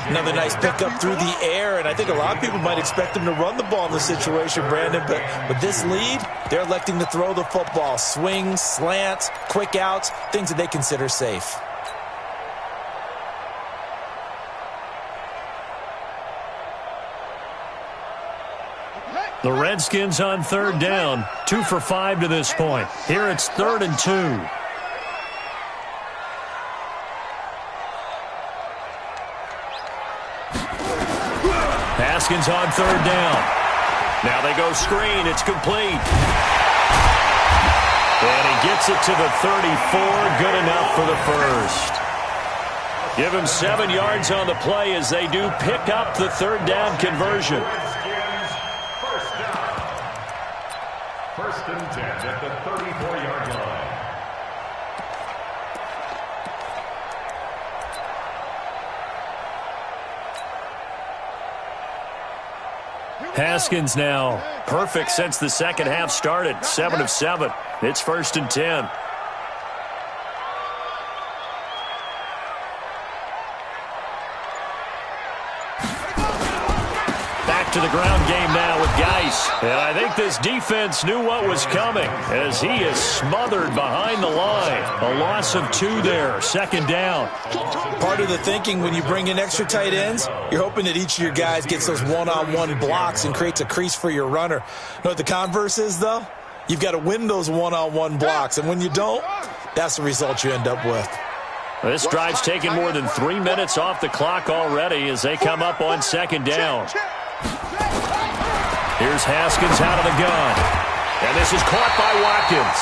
Another nice pickup through the air, and I think a lot of people might expect him to run the ball in this situation, Brandon, but with this lead, they're electing to throw the football. Swings, slants, quick outs, things that they consider safe. The Redskins on 3rd down, 2 for 5 to this point. Here it's 3rd and 2. Haskins on 3rd down. Now they go screen. It's complete. And he gets it to the 34. Good enough for the first. Give him 7 yards on the play as they do pick up the 3rd down conversion. 1st and 10 at the 34-yard line. Haskins now perfect since the second half started. 7 of 7. It's 1st and 10. To the ground game now with Geis. And I think this defense knew what was coming as he is smothered behind the line. A loss of 2 there. 2nd down. Part of the thinking when you bring in extra tight ends, you're hoping that each of your guys gets those one-on-one blocks and creates a crease for your runner. You know what the converse is, though? You've got to win those one-on-one blocks. And when you don't, that's the result you end up with. This drive's taken more than 3 minutes off the clock already as they come up on 2nd down. Here's Haskins out of the gun. And this is caught by Watkins.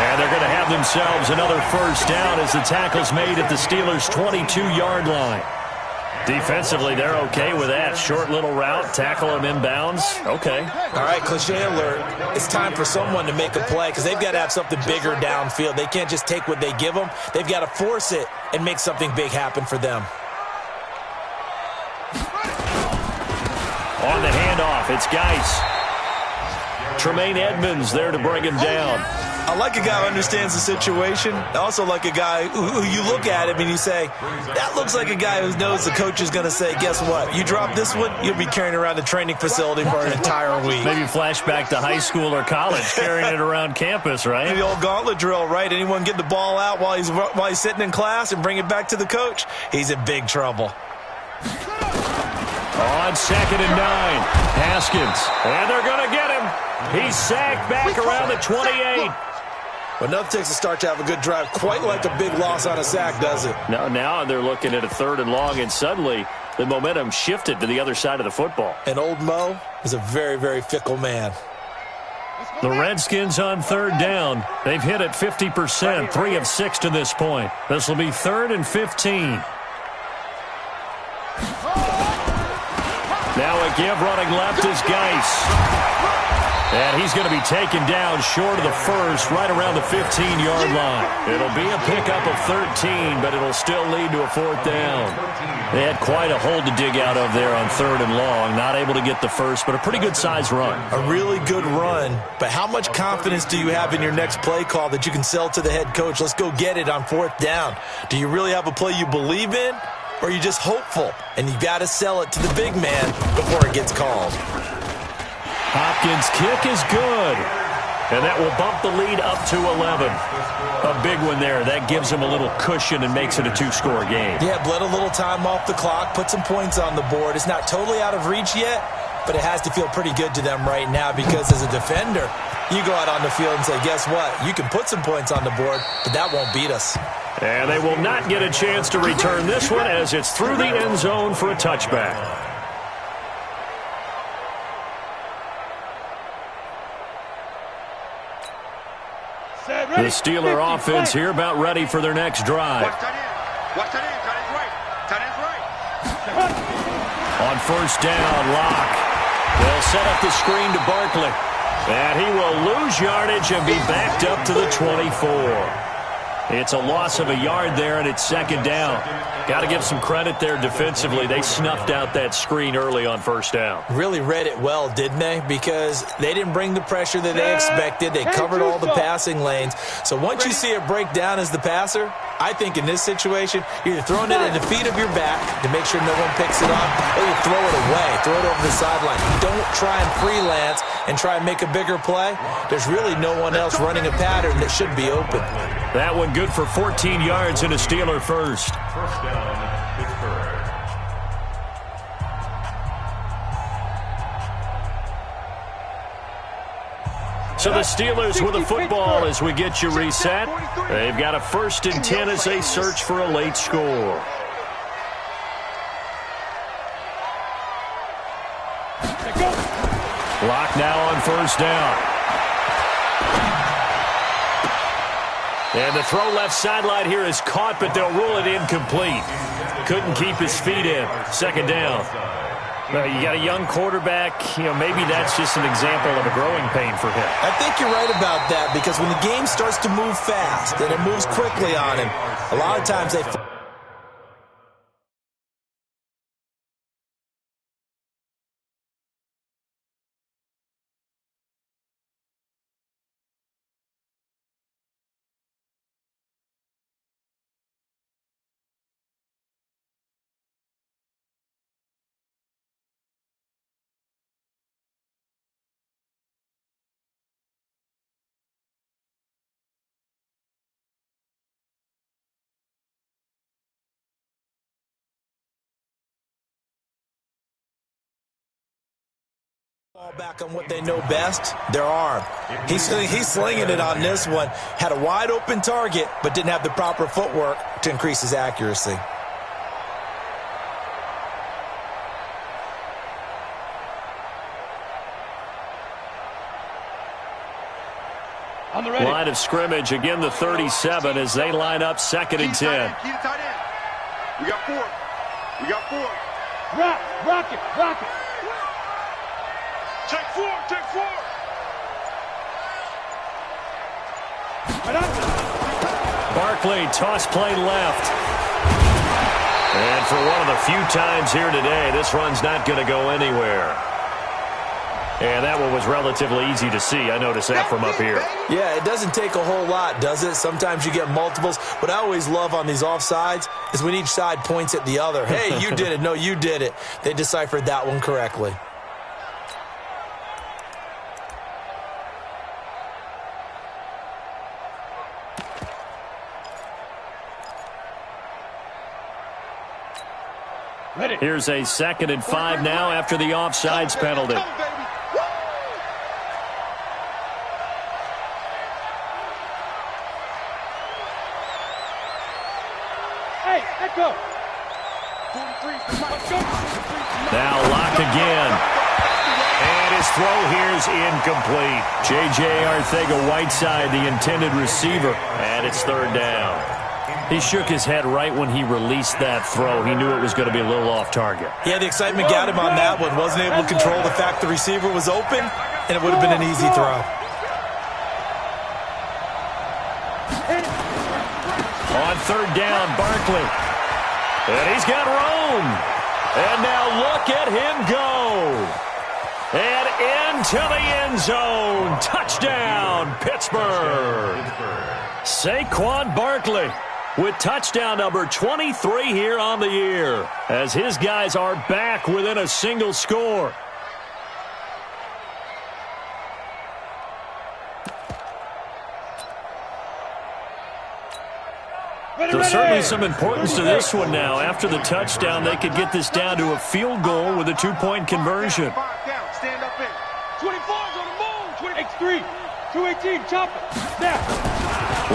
And they're going to have themselves another first down as the tackle's made at the Steelers' 22-yard line. Defensively, they're okay with that. Short little route, tackle him inbounds. Okay. All right, cliche alert. It's time for someone to make a play because they've got to have something bigger downfield. They can't just take what they give them. They've got to force it and make something big happen for them. On the handoff, it's Geis. Tremaine Edmonds there to bring him down. I like a guy who understands the situation. I also like a guy who you look at him and you say, that looks like a guy who knows the coach is going to say, guess what? You drop this one, you'll be carrying around the training facility for an entire week. Maybe flashback to high school or college, carrying it around campus, right? The old gauntlet drill, right? Anyone get the ball out while he's sitting in class and bring it back to the coach? He's in big trouble. On 2nd and 9, Haskins. And they're going to get him. He's sacked back around the 28. But enough takes a start to have a good drive. Quite like a big loss on a sack, does it? Now they're looking at a 3rd and long, and suddenly the momentum shifted to the other side of the football. And old Mo is a very, very fickle man. The Redskins on 3rd down. They've hit it 50%, 3 of 6 to this point. This will be 3rd and 15. Now a give running left is Geis. And he's going to be taken down short of the first, right around the 15-yard line. It'll be a pickup of 13, but it'll still lead to a 4th down. They had quite a hole to dig out of there on 3rd and long. Not able to get the first, but a pretty good-sized run. A really good run, but how much confidence do you have in your next play call that you can sell to the head coach? Let's go get it on 4th down. Do you really have a play you believe in, or are you just hopeful? And you got to sell it to the big man before it gets called. Hopkins' kick is good. And that will bump the lead up to 11. A big one there. That gives them a little cushion and makes it a 2-score game. Yeah, bled a little time off the clock, put some points on the board. It's not totally out of reach yet, but it has to feel pretty good to them right now because as a defender, you go out on the field and say, guess what? You can put some points on the board, but that won't beat us. And they will not get a chance to return this one as it's through the end zone for a touchback. The Steeler offense here about ready for their next drive. Watch that in. Tight end's right. On 1st down, Locke. They'll set up the screen to Barkley. And he will lose yardage and be backed up to the 24. It's a loss of a yard there, and it's 2nd down. Got to give some credit there defensively. They snuffed out that screen early on 1st down. Really read it well, didn't they? Because they didn't bring the pressure that they expected. They covered all the passing lanes. So once you see it break down as the passer, I think in this situation, you're either throwing it at the feet of your back to make sure no one picks it up, or you throw it away, throw it over the sideline. Don't try and freelance and try and make a bigger play. There's really no one else running a pattern that should be open. That one good for 14 yards and a Steeler first. 1st down, Pittsburgh. So the Steelers with the football as we get you reset. They've got a 1st and 10 as they search for a late score. Clock now on 1st down. And the throw left sideline here is caught, but they'll rule it incomplete. Couldn't keep his feet in. 2nd down. You got a young quarterback, maybe that's just an example of a growing pain for him. I think you're right about that because when the game starts to move fast and it moves quickly on him, a lot of times they... back on what they know best, their arm. He's slinging it on this one. Had a wide open target, but didn't have the proper footwork to increase his accuracy. Line of scrimmage, again the 37 as they line up 2nd and 10. Keep it tight end. We got 4. Rock it. Take 4. Barkley, toss play left. And for one of the few times here today, this run's not going to go anywhere. And that one was relatively easy to see. I noticed that from up here. Yeah, it doesn't take a whole lot, does it? Sometimes you get multiples. What I always love on these offsides is when each side points at the other. Hey, you did it. No, you did it. They deciphered that one correctly. Here's a 2nd and 5 now after the offsides penalty. Hey, let's go. Now locked again. And his throw here is incomplete. J.J. Arcega-Whiteside, the intended receiver, and it's 3rd down. He shook his head right when he released that throw. He knew it was going to be a little off target. Yeah, the excitement got him on that one. Wasn't able to control the fact the receiver was open, and it would have been an easy throw. On 3rd down, Barkley. And he's got room. And now look at him go. And into the end zone. Touchdown, Pittsburgh. Saquon Barkley with touchdown number 23 here on the year, as his guys are back within a single score. So certainly some importance to this one now. After the touchdown, they could get this down to a field goal with a 2-point conversion. Stand up in. 24's on the move. 23. 218, chop it. Now.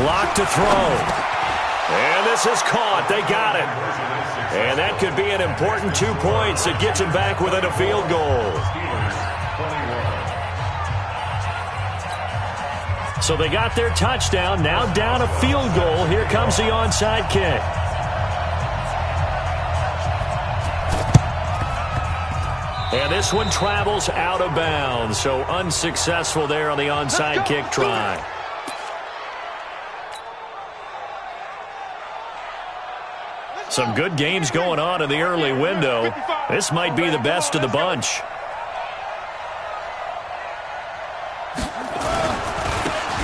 Lock to throw. And this is caught. They got it. And that could be an important 2 points. It gets him back within a field goal. So they got their touchdown. Now down a field goal. Here comes the onside kick. And this one travels out of bounds. So unsuccessful there on the onside kick try. Some good games going on in the early window. This might be the best of the bunch.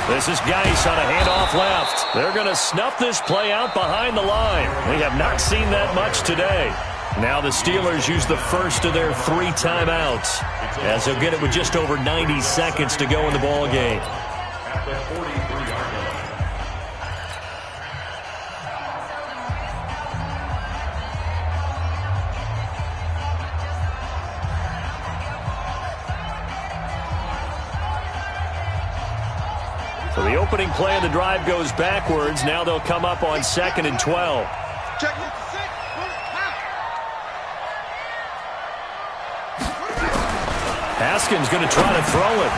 This is Geis on a handoff left. They're going to snuff this play out behind the line. We have not seen that much today. Now the Steelers use the first of their 3 timeouts, as they'll get it with just over 90 seconds to go in the ball game. At the 43-yard line. So the opening play of the drive goes backwards. Now they'll come up on 2nd and 12. Check it. Haskins going to try to throw it.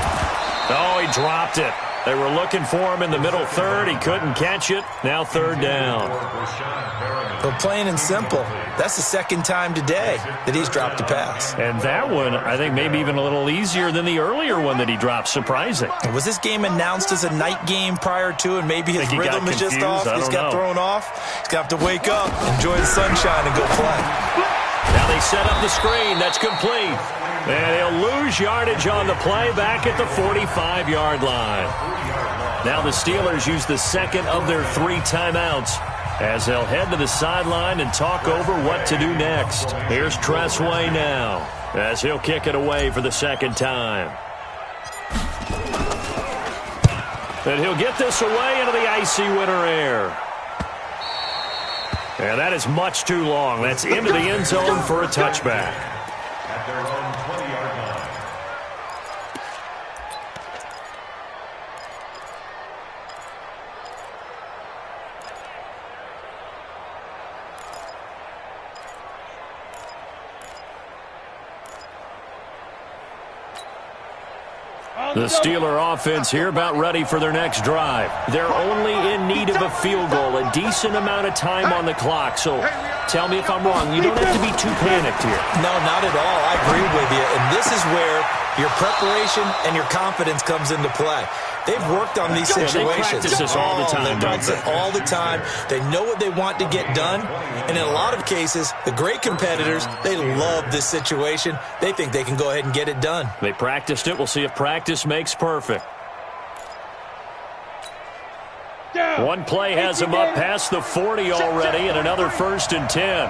Oh, he dropped it. They were looking for him in the middle third. He couldn't catch it. Now 3rd down. But plain and simple, that's the 2nd time today that he's dropped a pass. And that one, I think, maybe even a little easier than the earlier one that he dropped. Surprising. Was this game announced as a night game prior to, and maybe his rhythm is just off? He's got thrown off. He's going to have to wake up, enjoy the sunshine, and go play. Now they set up the screen. That's complete. And he'll lose yardage on the play back at the 45-yard line. Now the Steelers use the 2nd of their 3 timeouts, as they'll head to the sideline and talk over what to do next. Here's Tressway now, as he'll kick it away for the 2nd time. And he'll get this away into the icy winter air. And that is much too long. That's into the end zone for a touchback. At their own 20-yard line. The Steeler offense here about ready for their next drive. They're only in need of a field goal, a decent amount of time on the clock. So Tell me if I'm wrong. You don't have to be too panicked here. No, not at all. I agree with you. And this is where your preparation and your confidence comes into play. They've worked on these situations. They practice this all the time. They practice it all the time. They know what they want to get done. And in a lot of cases, the great competitors, they love this situation. They think they can go ahead and get it done. They practiced it. We'll see if practice makes perfect. One play has him up past the 40 already, and another 1st and 10.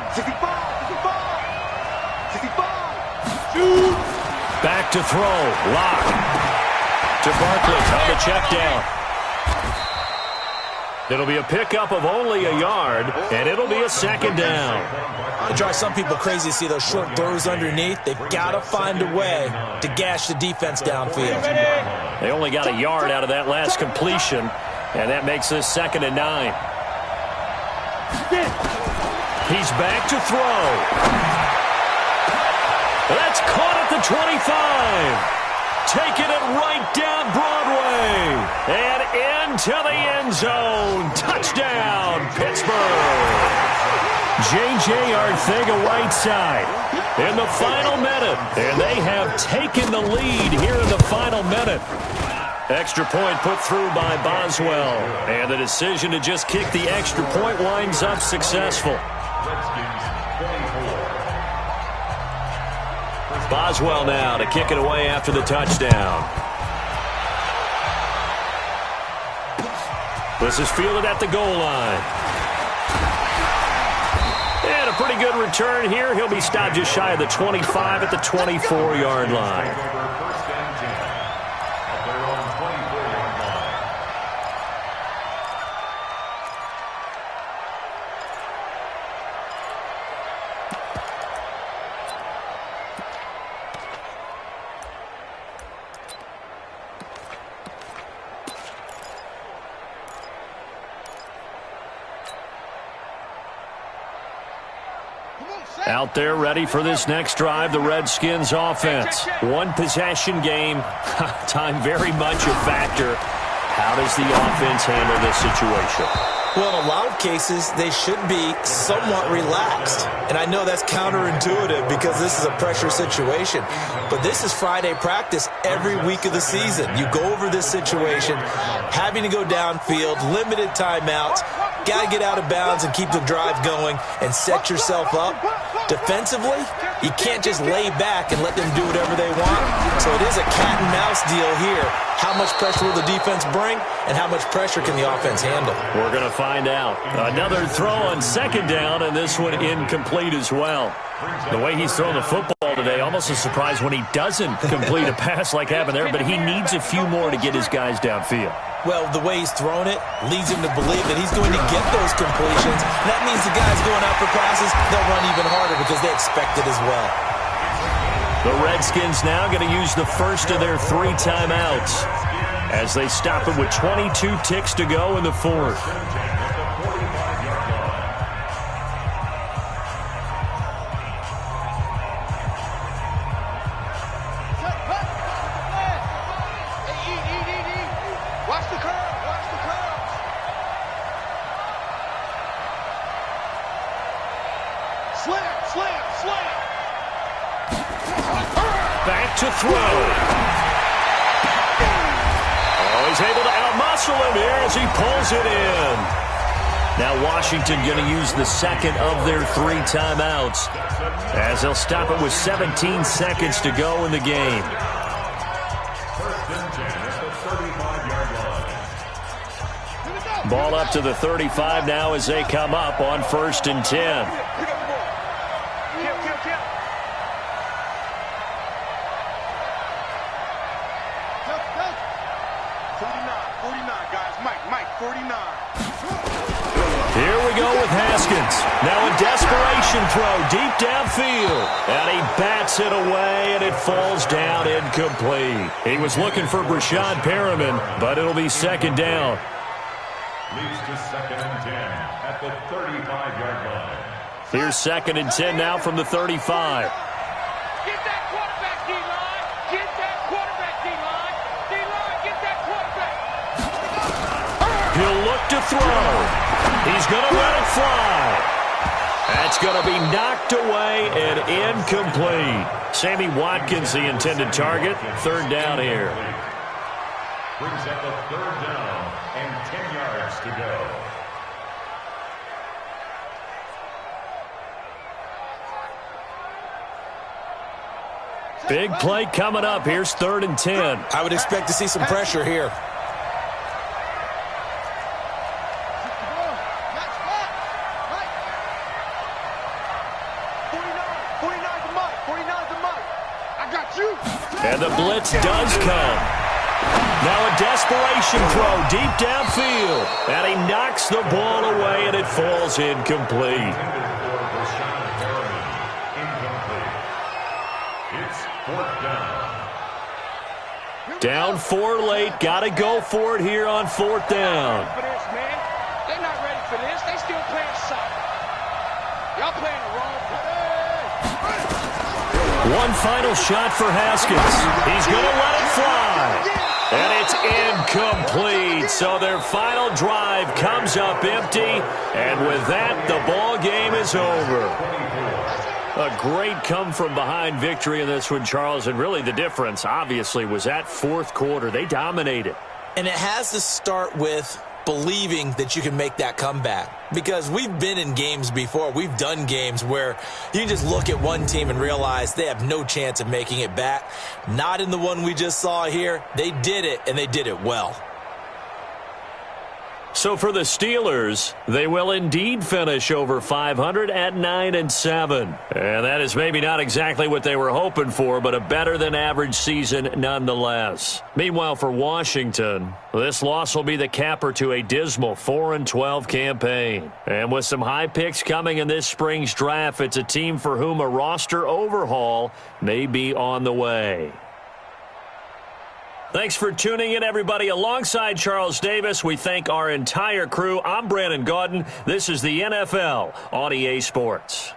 Back to throw. Lock. To Barkley on the check down. It'll be a pickup of only a yard, and it'll be a 2nd down. It drives some people crazy to see those short throws underneath. They've got to find a way to gash the defense downfield. They only got a yard out of that last completion, and that makes this 2nd and 9. He's back to throw. That's caught at the 25. Taking it right down Broadway. And into the end zone. Touchdown, Pittsburgh. J.J. Arcega-Whiteside in the final minute. And they have taken the lead here in the final minute. Extra point put through by Boswell. And the decision to just kick the extra point winds up successful. Boswell now to kick it away after the touchdown. This is fielded at the goal line. And a pretty good return here. He'll be stopped just shy of the 25 at the 24-yard line. Out there ready for this next drive, the Redskins offense. One possession game. Time very much a factor. How does the offense handle this situation? Well, in a lot of cases, they should be somewhat relaxed. And I know that's counterintuitive because this is a pressure situation. But this is Friday practice every week of the season. You go over this situation, having to go downfield, limited timeouts, got to get out of bounds and keep the drive going and set yourself up. Defensively, you can't just lay back and let them do whatever they want. So it is a cat and mouse deal here. How much pressure will the defense bring and how much pressure can the offense handle? We're going to find out. Another throw on 2nd down, and this one incomplete as well. The way he's thrown the football today, almost a surprise when he doesn't complete a pass like happened there, but he needs a few more to get his guys downfield. Well, the way he's thrown it leads him to believe that he's going to get those completions. That means the guys going out for passes, they'll run even harder because they expect it as well. The Redskins now going to use the first of their 3 timeouts as they stop it with 22 ticks to go in the 4th. Watch the curve. Watch the curve. Slam, slam, slam. Back to throw. Oh, he's able to outmuscle him here as he pulls it in. Now Washington going to use the 2nd of their 3 timeouts as they'll stop it with 17 seconds to go in the game. Ball up to the 35 now as they come up on 1st and 10. Here we go with Haskins. Now a desperation throw deep downfield. And he bats it away, and it falls down incomplete. He was looking for Brashad Perriman, but it'll be 2nd down. Leads to 2nd and 10 at the 35-yard line. Here's 2nd and 10 now from the 35. Get that quarterback, D-line. Get that quarterback, D-line. D-line, get that quarterback. He'll look to throw. He's going to let it fly. That's going to be knocked away and incomplete. Sammy Watkins, the intended target. Third down here. Brings up a third down and 10 yards to go. Big play coming up. Here's 3rd and 10. I would expect to see some pressure here. And the blitz does come. Now a desperation throw deep downfield. And he knocks the ball away, and it falls incomplete. It's 4th down. Down 4 late. Got to go for it here on 4th down. They're not ready for this. They still playing soccer. Y'all playing the wrong play. One final shot for Haskins. He's going to let it fly. And it's incomplete. So their final drive comes up empty. And with that, the ball game is over. A great come-from-behind victory in this one, Charles. And really the difference, obviously, was that 4th quarter. They dominated. And it has to start with believing that you can make that comeback. Because we've been in games before. We've done games where you can just look at one team and realize they have no chance of making it back. Not in the one we just saw here. They did it, and they did it well. So for the Steelers, they will indeed finish over 500 at 9-7. And that is maybe not exactly what they were hoping for, but a better-than-average season nonetheless. Meanwhile, for Washington, this loss will be the capper to a dismal 4-12 campaign. And with some high picks coming in this spring's draft, it's a team for whom a roster overhaul may be on the way. Thanks for tuning in, everybody. Alongside Charles Davis, we thank our entire crew. I'm Brandon Gaudin. This is the NFL on EA Sports.